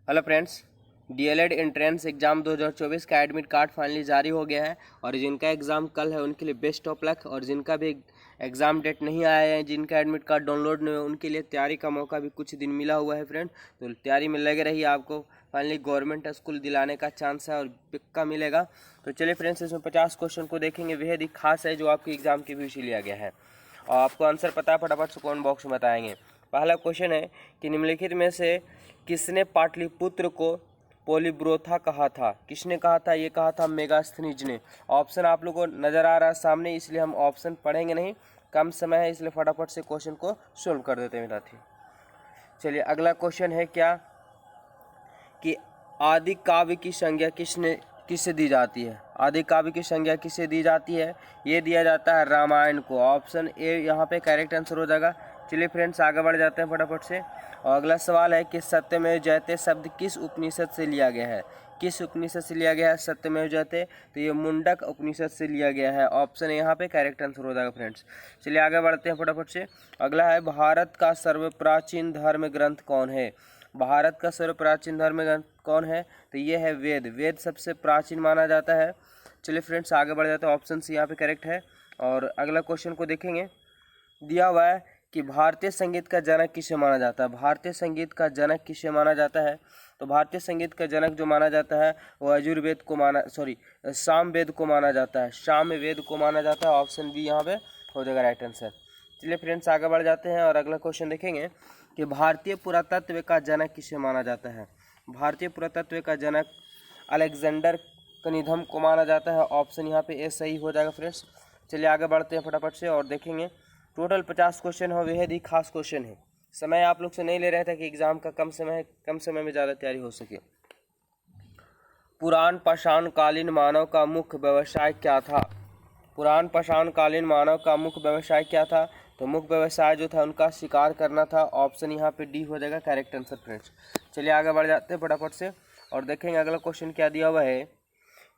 Hello friends, DElEd entrance exam 2024 का admit card finally जारी हो गया है और जिनका एग्ज़ाम कल है उनके लिए बेस्ट ऑफ लक। और जिनका भी एग्ज़ाम डेट नहीं आया है, जिनका एडमिट कार्ड डाउनलोड नहीं हुआ, उनके लिए तैयारी का मौका भी कुछ दिन मिला हुआ है फ्रेंड। तो तैयारी में लगे रहिए, आपको फाइनली गवर्नमेंट स्कूल दिलाने का चांस है और पिक्का मिलेगा। तो चलिए फ्रेंड्स, इसमें 50 क्वेश्चन को देखेंगे, बेहद ही खास है जो आपके एग्ज़ाम के भी लिया गया है और आपको आंसर पता है, फटाफट से कमेंट बॉक्स में बताएंगे। पहला क्वेश्चन है कि निम्नलिखित में से किसने पाटलिपुत्र को पोलिब्रोथा कहा था? किसने कहा था? ये कहा था मेगास्थनीज ने। ऑप्शन आप लोगों को नज़र आ रहा है सामने, इसलिए हम ऑप्शन पढ़ेंगे नहीं, कम समय है इसलिए फटाफट से क्वेश्चन को सोल्व कर देते हैं मेरा थी। चलिए अगला क्वेश्चन है क्या कि आदि काव्य की संज्ञा किससे दी जाती है? आदि काव्य की संज्ञा किससे दी जाती है? ये दिया जाता है रामायण को। ऑप्शन ए यहाँ पे करेक्ट आंसर हो जाएगा। चलिए फ्रेंड्स, आगे बढ़ जाते हैं फटाफट से। और अगला सवाल है कि सत्यमेव जयते शब्द किस उपनिषद से लिया गया है? किस उपनिषद से लिया गया है सत्यमेव जयते? तो ये मुंडक उपनिषद से लिया गया है। ऑप्शन यहाँ पे करेक्ट आंसर हो जाएगा फ्रेंड्स। चलिए आगे बढ़ते हैं फटाफट से। अगला है भारत का सर्वप्राचीन धर्म ग्रंथ कौन है? भारत का सर्वप्राचीन धर्म ग्रंथ कौन है? तो ये है वेद। वेद सबसे प्राचीन माना जाता है। चलिए फ्रेंड्स, आगे बढ़ जाते हैं। ऑप्शन सी यहाँ पे करेक्ट है। और अगला क्वेश्चन को देखेंगे, दिया हुआ है कि भारतीय संगीत का जनक किसे माना जाता है? भारतीय संगीत का जनक किसे माना जाता है? तो भारतीय संगीत का जनक जो माना जाता है वो यजुर्वेद को सामवेद को माना जाता है। सामवेद को माना जाता है। ऑप्शन बी यहाँ पे हो जाएगा राइट आंसर। चलिए फ्रेंड्स, आगे बढ़ जाते हैं और अगला क्वेश्चन देखेंगे कि भारतीय पुरातत्व का जनक किसे माना जाता है? भारतीय पुरातत्व का जनक अलेक्जेंडर कनिंघम को माना जाता है। ऑप्शन यहाँ पे ए सही हो जाएगा फ्रेंड्स। चलिए आगे बढ़ते हैं फटाफट से और देखेंगे। टोटल 50 क्वेश्चन हो, बेहद ही खास क्वेश्चन है। समय आप लोग से नहीं ले रहे थे कि एग्जाम का कम समय है, कम समय में ज़्यादा तैयारी हो सके। पुरान पाषाण कालीन मानव का मुख्य व्यवसाय क्या था? पुरान पाषाण कालीन मानव का मुख्य व्यवसाय क्या था? तो मुख्य व्यवसाय जो था उनका शिकार करना था। ऑप्शन यहाँ पे डी हो जाएगा करेक्ट आंसर फ्रेंड्स। चलिए आगे बढ़ जाते हैं फटाफट से और देखेंगे अगला क्वेश्चन क्या दिया हुआ है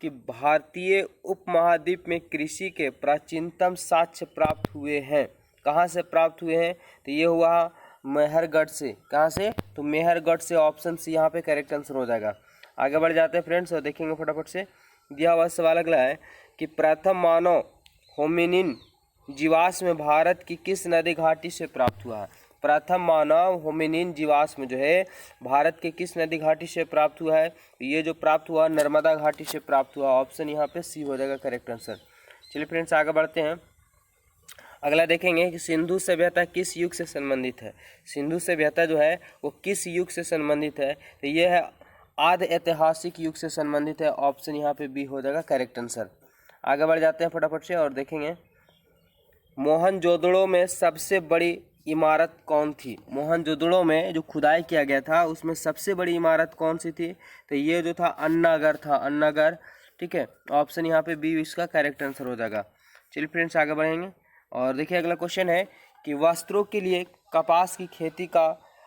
कि भारतीय उपमहाद्वीप में कृषि के प्राचीनतम साक्ष्य प्राप्त हुए हैं। कहाँ से प्राप्त हुए हैं? तो ये हुआ मेहरगढ़ से। कहाँ से? तो मेहरगढ़ से। ऑप्शन सी यहाँ पे करेक्ट आंसर हो जाएगा। आगे बढ़ जाते हैं फ्रेंड्स और देखेंगे फटाफट से। दिया हुआ सवाल अगला है कि प्रथम मानव होमिनिन जीवाश्म भारत की किस नदी घाटी से प्राप्त हुआ है? प्रथम मानव होमिनिन जीवाश्म जो है भारत के किस नदी घाटी से प्राप्त हुआ है? ये जो प्राप्त हुआ नर्मदा घाटी से प्राप्त हुआ। ऑप्शन यहाँ पे सी हो जाएगा करेक्ट आंसर। चलिए फ्रेंड्स, आगे बढ़ते हैं। अगला देखेंगे कि सिंधु सभ्यता किस युग से संबंधित है? सिंधु सभ्यता जो है वो किस युग से संबंधित है? तो ये है आदि ऐतिहासिक युग से संबंधित है। ऑप्शन यहाँ पे बी हो जाएगा करेक्ट आंसर। आगे बढ़ जाते हैं फटाफट से और देखेंगे मोहनजोदड़ो में सबसे बड़ी इमारत कौन थी? मोहनजोदड़ो में जो खुदाई किया गया था उसमें सबसे बड़ी इमारत कौन सी थी? तो ये जो था अन्नागढ़ था, अन्नागढ़। ठीक है, ऑप्शन यहाँ पे बी इसका करेक्ट आंसर हो जाएगा। चलिए फ्रेंड्स, आगे बढ़ेंगे और देखिए अगला क्वेश्चन है कि वस्त्रों के लिए कपास की खेती का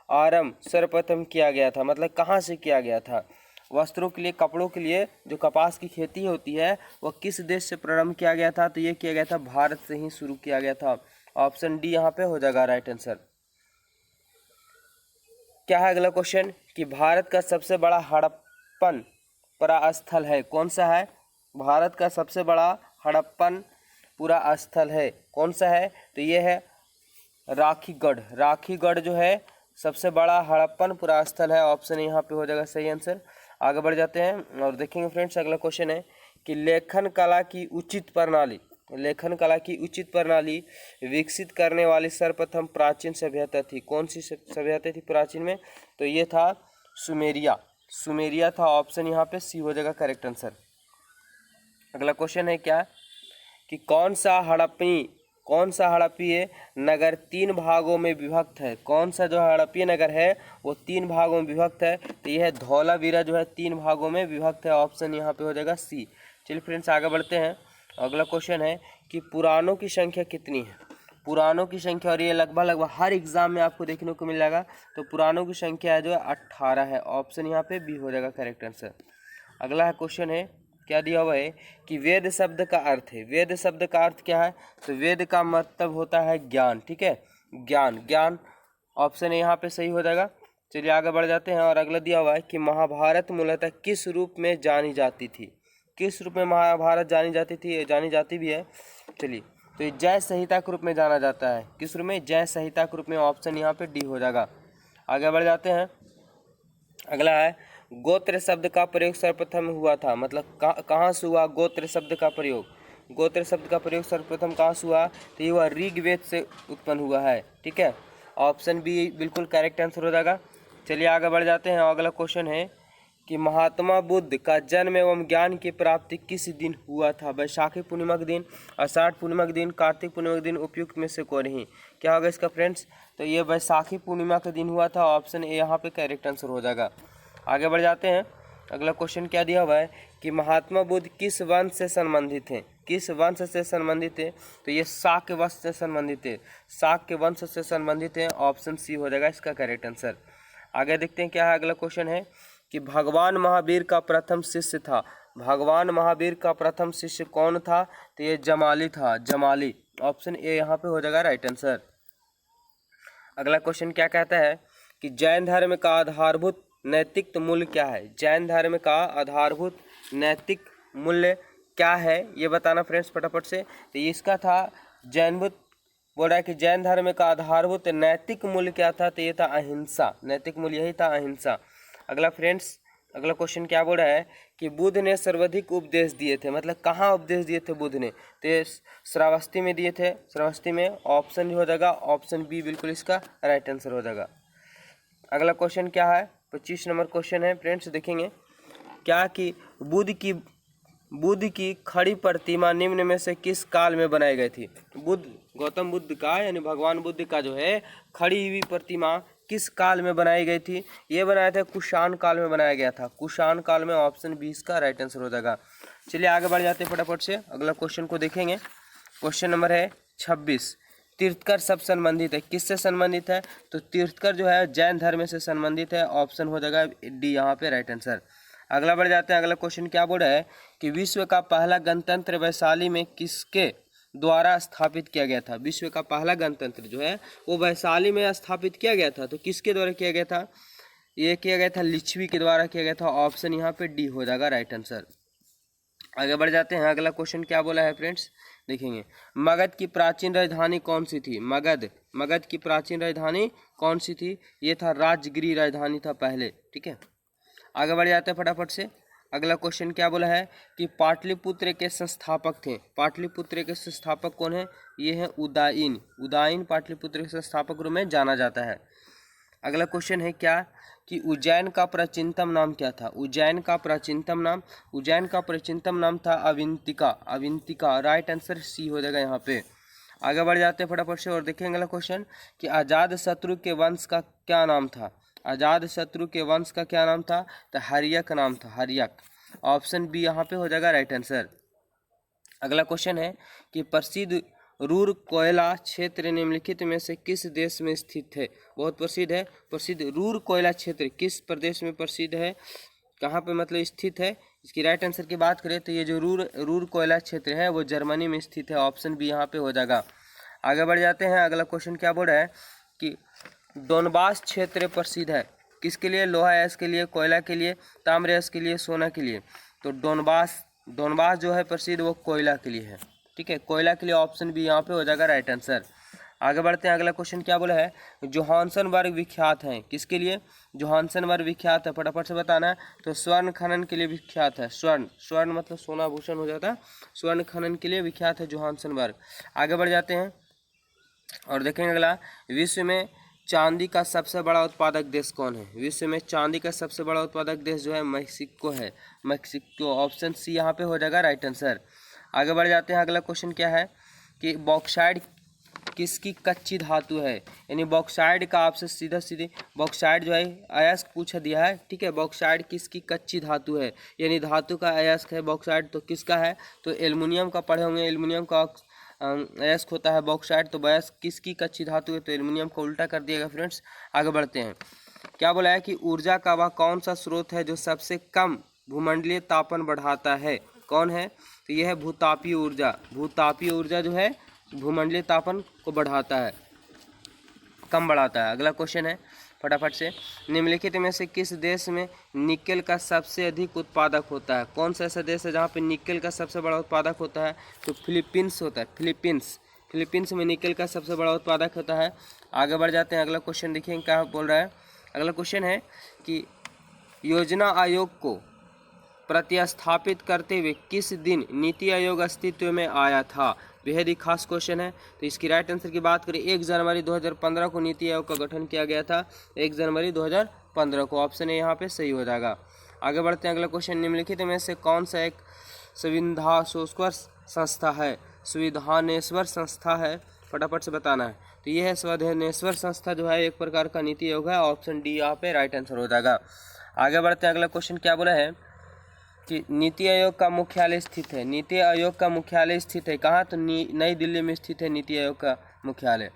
आरंभ सर्वप्रथम किया गया था, मतलब कहाँ से किया गया था? वस्त्रों के लिए, कपड़ों के लिए जो कपास की खेती होती है वह किस देश से प्रारंभ किया गया था? तो ये किया गया था भारत से ही शुरू किया गया था। ऑप्शन डी यहाँ पे हो जाएगा राइट आंसर। क्या है अगला क्वेश्चन कि भारत का सबसे बड़ा हड़प्पन पुरास्थल है, कौन सा है? भारत का सबसे बड़ा हड़प्पन पुरास्थल है कौन सा है? तो ये है राखीगढ़। राखीगढ़ जो है सबसे बड़ा हड़प्पन पुरास्थल है। ऑप्शन यहाँ पे हो जाएगा सही आंसर। आगे बढ़ जाते हैं और देखेंगे फ्रेंड्स अगला क्वेश्चन है कि लेखन कला की उचित प्रणाली, लेखन कला की उचित प्रणाली विकसित करने वाली सर्वप्रथम प्राचीन सभ्यता थी, कौन सी सभ्यता थी प्राचीन में? तो ये था सुमेरिया। सुमेरिया था। ऑप्शन यहाँ पे सी हो जाएगा करेक्ट आंसर। अगला क्वेश्चन है क्या कि कौन सा हड़प्पीय नगर 3 भागों में विभक्त है? कौन सा जो हड़प्पीय नगर है वो 3 भागों में विभक्त है? तो यह है धौलावीरा जो है 3 भागों में विभक्त है। ऑप्शन यहाँ पे हो जाएगा सी। चलिए फ्रेंड्स, आगे बढ़ते हैं। अगला क्वेश्चन है कि पुराणों की संख्या कितनी है? पुराणों की संख्या, और ये लगभग हर एग्जाम में आपको देखने को मिल जाएगा। तो पुराणों की संख्या है जो 18 है। ऑप्शन यहाँ पे बी हो जाएगा करेक्ट आंसर। अगला क्वेश्चन है क्या दिया हुआ है कि वेद शब्द का अर्थ है। वेद शब्द का अर्थ क्या है? तो वेद का मतलब होता है ज्ञान। ठीक है, ज्ञान। ज्ञान ऑप्शन यहाँ पे सही हो जाएगा। चलिए आगे बढ़ जाते हैं और अगला दिया हुआ है कि महाभारत मूलतः किस रूप में जानी जाती थी। किस रूप में महाभारत जानी जाती थी, जानी जाती भी है। चलिए तो ये जय संहिता के रूप में जाना जाता है। किस रूप में? जय संहिता के रूप में। ऑप्शन यहाँ पे डी हो जाएगा। आगे बढ़ जाते हैं। अगला है गोत्र शब्द का प्रयोग सर्वप्रथम हुआ था, मतलब कहाँ से हुआ गोत्र शब्द का प्रयोग? गोत्र शब्द का प्रयोग सर्वप्रथम कहाँ से हुआ? तो ये हुआ ऋग्वेद से उत्पन्न हुआ है। ठीक है, ऑप्शन बी बिल्कुल करेक्ट आंसर हो जाएगा। चलिए आगे बढ़ जाते हैं। अगला क्वेश्चन है कि महात्मा बुद्ध का जन्म एवं ज्ञान की प्राप्ति किस दिन हुआ था? बैसाखी पूर्णिमा के दिन, आषाढ़ पूर्णिमा के दिन, कार्तिक पूर्णिमा के दिन, उपयुक्त में से कोई नहीं। क्या होगा इसका फ्रेंड्स? तो ये बैसाखी पूर्णिमा के दिन हुआ था। ऑप्शन ए यहाँ पे करेक्ट आंसर हो जाएगा। आगे बढ़ जाते हैं। अगला क्वेश्चन क्या दिया हुआ है कि महात्मा बुद्ध किस वंश से संबंधित हैं? किस वंश से संबंधित है? तो ये शाक्य वंश से संबंधित है। शाक्य वंश से संबंधित है। ऑप्शन सी हो जाएगा इसका करेक्ट आंसर। आगे देखते हैं क्या है। अगला क्वेश्चन है कि भगवान महावीर का प्रथम शिष्य था। भगवान महावीर का प्रथम शिष्य कौन था? तो ये जमाली था। जमाली। ऑप्शन ए यहाँ पे हो जाएगा राइट आंसर। अगला क्वेश्चन क्या कहता है कि जैन धर्म का आधारभूत नैतिक मूल्य क्या है? जैन धर्म का आधारभूत नैतिक मूल्य क्या है ये बताना फ्रेंड्स फटाफट से। तो इसका था जैनभूत, बोल रहा है कि जैन धर्म का आधारभूत नैतिक मूल्य क्या था? तो ये था अहिंसा। नैतिक मूल्य यही था, अहिंसा। अगला फ्रेंड्स, अगला क्वेश्चन क्या बोल रहा है कि बुद्ध ने सर्वाधिक उपदेश दिए थे, मतलब कहाँ उपदेश दिए थे बुद्ध ने? तो ये श्रावस्ती में दिए थे। श्रावस्ती में। ऑप्शन भी हो जाएगा, ऑप्शन बी बिल्कुल इसका राइट आंसर हो जाएगा। अगला क्वेश्चन क्या है? 25 नंबर क्वेश्चन है फ्रेंड्स, देखेंगे क्या कि बुद्ध की खड़ी प्रतिमा निम्न में से किस काल में बनाई गई थी? बुद्ध, गौतम बुद्ध का यानी भगवान बुद्ध का जो है खड़ी हुई प्रतिमा किस काल में बनाई गई थी? ये बनाया था कुषाण काल में बनाया गया था। कुषाण काल में। ऑप्शन 20 का राइट आंसर हो जाएगा। चलिए आगे बढ़ जाते हैं फटाफट से। अगला क्वेश्चन को देखेंगे। क्वेश्चन नंबर है 26। तीर्थकर सब संबंधित है, किससे संबंधित है? तो तीर्थकर जो है जैन धर्म से संबंधित है। ऑप्शन हो जाएगा डी यहाँ पे राइट आंसर। अगला बढ़ जाते हैं। अगला क्वेश्चन क्या बोल रहा है कि विश्व का पहला गणतंत्र वैशाली में किसके द्वारा स्थापित किया गया था? विश्व का पहला गणतंत्र जो है वो वैशाली में स्थापित किया गया था। तो किसके द्वारा किया गया था? ये किया गया था लिच्छवी के द्वारा किया गया था। ऑप्शन यहाँ पे डी हो जाएगा राइट आंसर। आगे बढ़ जाते हैं। अगला क्वेश्चन क्या बोला है फ्रेंड्स, देखेंगे मगध की प्राचीन राजधानी कौन सी थी? मगध की प्राचीन राजधानी कौन सी थी? ये था राजगिरी राजधानी था पहले। ठीक है, आगे बढ़ जाते हैं फटाफट से। अगला क्वेश्चन क्या बोला है कि पाटलिपुत्र के संस्थापक थे। पाटलिपुत्र के संस्थापक कौन है? ये है उदयन। उदयन पाटलिपुत्र के संस्थापक रूप में जाना जाता है। अगला क्वेश्चन है क्या कि उज्जैन का प्राचीनतम नाम क्या था? उज्जैन का प्राचीनतम नाम था अविंतिका। अविंतिका राइट आंसर सी हो जाएगा यहाँ पे। आगे बढ़ जाते हैं फटाफट से और देखेंगे अगला क्वेश्चन कि अजात शत्रु के वंश का क्या नाम था? अजात शत्रु के वंश का क्या नाम था? तो हर्यक नाम था, हर्यक। ऑप्शन बी यहाँ पे हो जाएगा राइट आंसर। अगला क्वेश्चन है कि प्रसिद्ध रूर कोयला क्षेत्र निम्नलिखित में से किस देश में स्थित है? बहुत प्रसिद्ध है। प्रसिद्ध रूर कोयला क्षेत्र किस प्रदेश में प्रसिद्ध है? कहाँ पे मतलब स्थित है? इसकी राइट आंसर की बात करें तो ये जो रूर कोयला क्षेत्र है वो जर्मनी में स्थित है। ऑप्शन बी यहाँ पे हो जाएगा। आगे बढ़ जाते हैं। अगला क्वेश्चन क्या बोल रहा है कि डोनबास क्षेत्र प्रसिद्ध है किसके लिए? लोहा अयस्क के लिए, कोयला के लिए, ताम्र अयस्क के लिए, सोना के लिए। तो डोनबास जो है प्रसिद्ध वो कोयला के लिए है। ठीक है, कोयला के लिए। ऑप्शन बी यहाँ पे हो जाएगा राइट आंसर। आगे बढ़ते हैं। अगला क्वेश्चन क्या बोला है जोहानसनबर्ग विख्यात है किसके लिए? जोहानसनबर्ग विख्यात है, फटाफट से बताना है। तो स्वर्ण खनन के लिए विख्यात है। स्वर्ण मतलब सोना भूषण हो जाता है। स्वर्ण खनन के लिए विख्यात है जोहानसनबर्ग। आगे बढ़ जाते हैं और देखेंगे अगला, विश्व में चांदी का सबसे बड़ा उत्पादक देश कौन है? विश्व में चांदी का सबसे बड़ा उत्पादक देश जो है मैक्सिको है। मैक्सिको। ऑप्शन सी यहाँ पे हो जाएगा राइट आंसर। आगे बढ़ जाते हैं। अगला क्वेश्चन क्या है कि बॉक्साइट किसकी कच्ची धातु है? यानी बॉक्साइट का आपसे सीधे बॉक्साइट जो है अयस्क पूछ दिया है। ठीक है, बॉक्साइट किसकी कच्ची धातु है? यानी धातु का अयस्क है बॉक्साइट, तो किसका है? तो एल्युमिनियम का पढ़े होंगे। एल्युमिनियम का अयस्क होता है बॉक्साइट। तो अयस्क किसकी कच्ची धातु है? तो एल्युमिनियम को उल्टा कर दिएगा फ्रेंड्स। आगे बढ़ते हैं। क्या बोला है कि ऊर्जा का वह कौन सा स्रोत है जो सबसे कम भूमंडलीय तापन बढ़ाता है? कौन है? तो यह है भूतापीय ऊर्जा। भूतापीय ऊर्जा जो है भूमंडलीय तापन को बढ़ाता है, कम बढ़ाता है। अगला क्वेश्चन है फटाफट से। निम्नलिखित में से किस देश में निकेल का सबसे अधिक उत्पादक होता है? कौन सा ऐसा देश है जहाँ पे निकेल का सबसे बड़ा उत्पादक होता है? तो फिलीपींस होता है, फिलीपींस में निकेल का सबसे बड़ा उत्पादक होता है। आगे बढ़ जाते हैं, अगला क्वेश्चन देखिए क्या बोल रहा है। अगला क्वेश्चन है कि योजना आयोग को प्रतिस्थापित करते हुए किस दिन नीति आयोग अस्तित्व में आया था? बेहद ही खास क्वेश्चन है। तो इसकी राइट आंसर की बात करें 1 जनवरी 2015 को नीति आयोग का गठन किया गया था। 1 जनवरी 2015 को, ऑप्शन ए यहाँ पे सही हो जाएगा। आगे बढ़ते हैं, अगला क्वेश्चन, निम्नलिखित में से कौन सा एक संविधानेश्वर संस्था है? संविधानेश्वर संस्था है, फटाफट से बताना है। तो ये है संविधानेश्वर संस्था जो है एक प्रकार का नीति आयोग है। ऑप्शन डी यहाँ पे राइट आंसर हो जाएगा। आगे बढ़ते हैं, अगला क्वेश्चन क्या बोला है कि नीति आयोग का मुख्यालय स्थित है। नीति आयोग का मुख्यालय स्थित है कहाँ? तो नई दिल्ली में स्थित है नीति आयोग का मुख्यालय।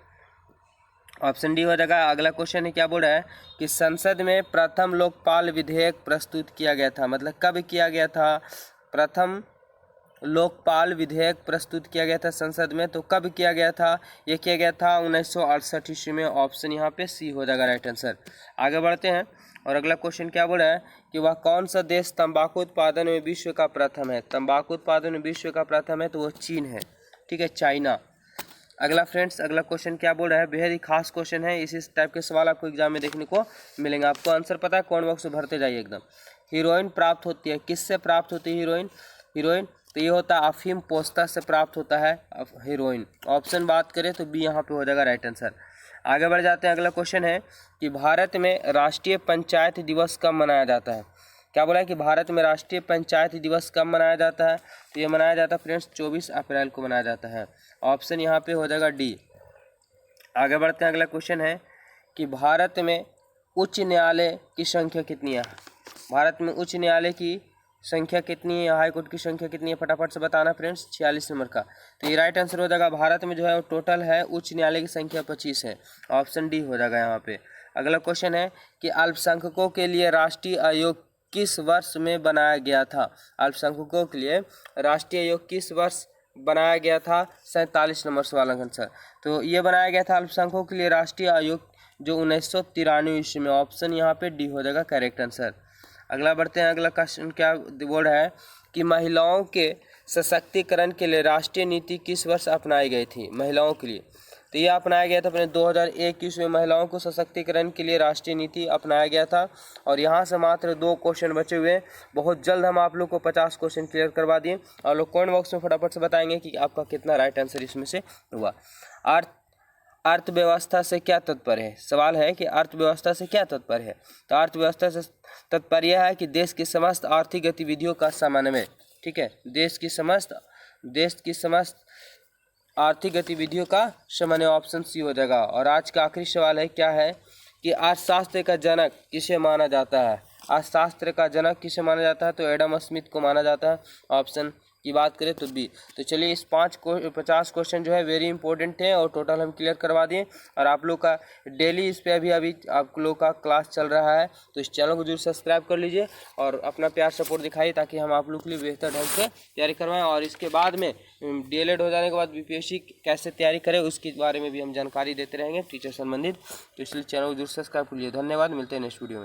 ऑप्शन डी हो जाएगा। अगला क्वेश्चन है क्या बोल रहा है कि संसद में प्रथम लोकपाल विधेयक प्रस्तुत किया गया था, मतलब कब किया गया था? प्रथम लोकपाल विधेयक प्रस्तुत किया गया था संसद में, तो कब किया गया था? ये किया गया था 1968 ईस्वी में। ऑप्शन यहाँ पे सी हो जाएगा राइट आंसर। आगे बढ़ते हैं, और अगला क्वेश्चन क्या बोल रहा है कि वह कौन सा देश तंबाकू उत्पादन में विश्व का प्रथम है? तंबाकू उत्पादन में विश्व का प्रथम है तो वो चीन है, ठीक है, चाइना। अगला फ्रेंड्स, अगला क्वेश्चन क्या बोल रहा है, बेहद ही खास क्वेश्चन है। इसी टाइप के सवाल आपको एग्जाम में देखने को मिलेंगे। आपको आंसर पता है, कमेंट बॉक्स में भरते जाइए एकदम। हीरोइन प्राप्त होती है, किससे प्राप्त होती है हीरोइन? तो ये होता है अफीम पोस्ता से प्राप्त होता है हीरोइन। ऑप्शन बात करें तो बी यहाँ पे हो जाएगा राइट आंसर। आगे बढ़ जाते हैं, अगला क्वेश्चन है कि भारत में राष्ट्रीय पंचायत दिवस कब मनाया जाता है? क्या बोला है कि भारत में राष्ट्रीय पंचायत दिवस कब मनाया जाता है? तो ये मनाया जाता है फ्रेंड्स 24 अप्रैल को मनाया जाता है। ऑप्शन यहाँ पे हो जाएगा डी। आगे बढ़ते हैं, अगला क्वेश्चन है कि भारत में उच्च न्यायालय की संख्या कितनी है? भारत में उच्च न्यायालय की संख्या कितनी है? हाई कोर्ट की संख्या कितनी है? फटाफट से बताना फ्रेंड्स। 46 नंबर का। तो ये राइट आंसर हो जाएगा। भारत में जो है वो टोटल है उच्च न्यायालय की संख्या 25 है। ऑप्शन डी हो जाएगा यहाँ पे। अगला क्वेश्चन है कि अल्पसंख्यकों के लिए राष्ट्रीय आयोग किस वर्ष में बनाया गया था? अल्पसंख्यकों के लिए राष्ट्रीय आयोग किस वर्ष बनाया गया था? 47 नंबर सवाल आंसर। तो ये बनाया गया था अल्पसंख्यकों के लिए राष्ट्रीय आयोग जो 1993 ईस्वी में। ऑप्शन यहाँ पे डी हो जाएगा करेक्ट आंसर। अगला बढ़ते हैं, अगला क्वेश्चन क्या बोल रहा है कि महिलाओं के सशक्तिकरण के लिए राष्ट्रीय नीति किस वर्ष अपनाई गई थी? महिलाओं के लिए तो ये अपनाया गया था अपने 2001 ईस्वी में। महिलाओं को सशक्तिकरण के लिए राष्ट्रीय नीति अपनाया गया था। और यहाँ से मात्र 2 क्वेश्चन बचे हुए हैं। बहुत जल्द हम आप लोग को 50 क्वेश्चन क्लियर करवा दिए। और लोग कमेंट बॉक्स में फटाफट से बताएंगे कि आपका कितना राइट आंसर इसमें से हुआ। अर्थव्यवस्था से क्या तात्पर्य है? सवाल है कि अर्थव्यवस्था से क्या तात्पर्य है? तो अर्थव्यवस्था से तात्पर्य है कि देश की समस्त आर्थिक गतिविधियों का समन्वय, ठीक है, देश की समस्त आर्थिक गतिविधियों का समन्वय। ऑप्शन सी हो जाएगा। और आज का आखिरी सवाल है क्या है कि अर्थशास्त्र का जनक किसे माना जाता है? अर्थशास्त्र का जनक किसे माना जाता है? तो एडम स्मिथ को माना जाता है। ऑप्शन की बात करें तो बी। तो चलिए इस 50 क्वेश्चन जो है वेरी इंपॉर्टेंट है और टोटल हम क्लियर करवा दिए। और आप लोग का डेली इस पे अभी आप लोग का क्लास चल रहा है, तो इस चैनल को जरूर सब्सक्राइब कर लीजिए और अपना प्यार सपोर्ट दिखाइए ताकि हम आप लोग के लिए बेहतर ढंग से तैयारी करवाएं। और इसके बाद में DLED हो जाने के बाद BPSC कैसे तैयारी करें उसके बारे में भी हम जानकारी देते रहेंगे टीचर संबंधित। तो इसलिए चैनल को जरूर सब्सक्राइब कर लीजिए। धन्यवाद, मिलते हैं नेक्स्ट वीडियो में।